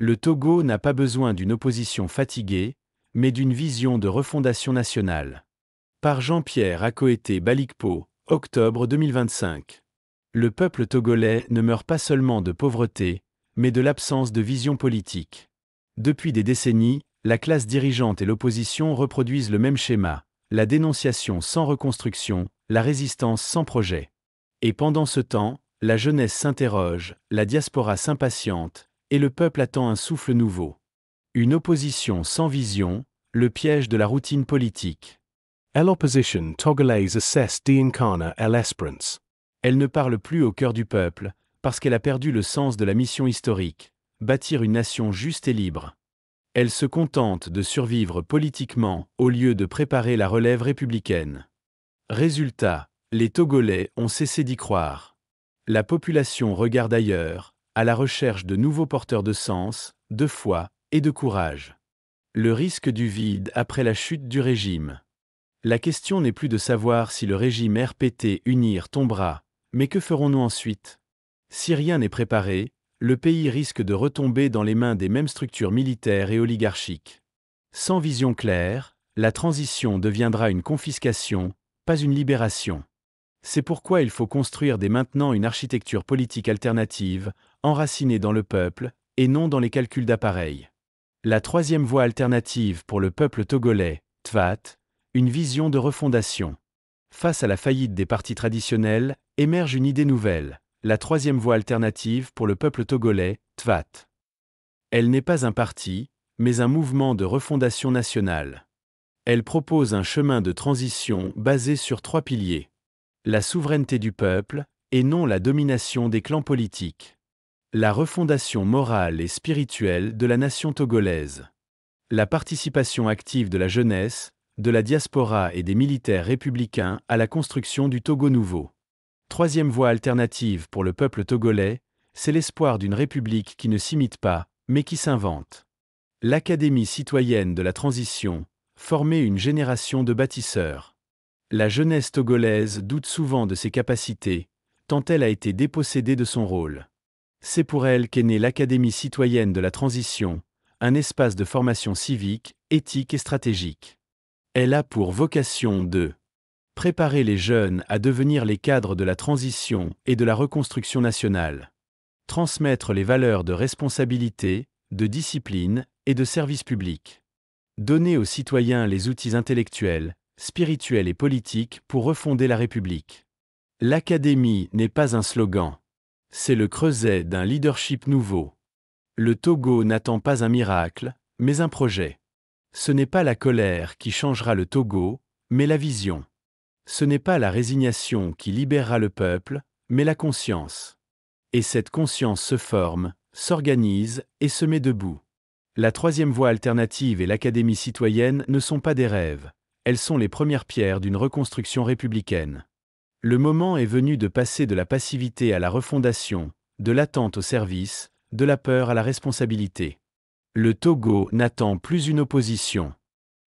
Le Togo n'a pas besoin d'une opposition fatiguée, mais d'une vision de refondation nationale. Par Jean-Pierre Akoete Balikpo, octobre 2025. Le peuple togolais ne meurt pas seulement de pauvreté, mais de l'absence de vision politique. Depuis des décennies, la classe dirigeante et l'opposition reproduisent le même schéma, la dénonciation sans reconstruction, la résistance sans projet. Et pendant ce temps, la jeunesse s'interroge, la diaspora s'impatiente, et le peuple attend un souffle nouveau. Une opposition sans vision, le piège de la routine politique. L'opposition togolaise assess d'incarna l'espérance. Elle ne parle plus au cœur du peuple, parce qu'elle a perdu le sens de la mission historique, bâtir une nation juste et libre. Elle se contente de survivre politiquement au lieu de préparer la relève républicaine. Résultat, les Togolais ont cessé d'y croire. La population regarde ailleurs, à la recherche de nouveaux porteurs de sens, de foi et de courage. Le risque du vide après la chute du régime. La question n'est plus de savoir si le régime RPT UNIR tombera, mais que ferons-nous ensuite? Si rien n'est préparé, le pays risque de retomber dans les mains des mêmes structures militaires et oligarchiques. Sans vision claire, la transition deviendra une confiscation, pas une libération. C'est pourquoi il faut construire dès maintenant une architecture politique alternative, enracinée dans le peuple, et non dans les calculs d'appareil. La troisième voie alternative pour le peuple togolais, TVAT, une vision de refondation. Face à la faillite des partis traditionnels, émerge une idée nouvelle, la troisième voie alternative pour le peuple togolais, TVAT. Elle n'est pas un parti, mais un mouvement de refondation nationale. Elle propose un chemin de transition basé sur 3 piliers. La souveraineté du peuple, et non la domination des clans politiques. La refondation morale et spirituelle de la nation togolaise. La participation active de la jeunesse, de la diaspora et des militaires républicains à la construction du Togo nouveau. Troisième voie alternative pour le peuple togolais, c'est l'espoir d'une république qui ne s'imite pas, mais qui s'invente. L'Académie citoyenne de la transition, former une génération de bâtisseurs. La jeunesse togolaise doute souvent de ses capacités, tant elle a été dépossédée de son rôle. C'est pour elle qu'est née l'Académie citoyenne de la transition, un espace de formation civique, éthique et stratégique. Elle a pour vocation de préparer les jeunes à devenir les cadres de la transition et de la reconstruction nationale. Transmettre les valeurs de responsabilité, de discipline et de service public. Donner aux citoyens les outils intellectuels, spirituels et politiques pour refonder la République. L'Académie n'est pas un slogan. C'est le creuset d'un leadership nouveau. Le Togo n'attend pas un miracle, mais un projet. Ce n'est pas la colère qui changera le Togo, mais la vision. Ce n'est pas la résignation qui libérera le peuple, mais la conscience. Et cette conscience se forme, s'organise et se met debout. La troisième voie alternative et l'Académie citoyenne ne sont pas des rêves, elles sont les premières pierres d'une reconstruction républicaine. Le moment est venu de passer de la passivité à la refondation, de l'attente au service, de la peur à la responsabilité. Le Togo n'attend plus une opposition.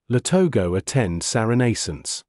Le Togo attend sa renaissance.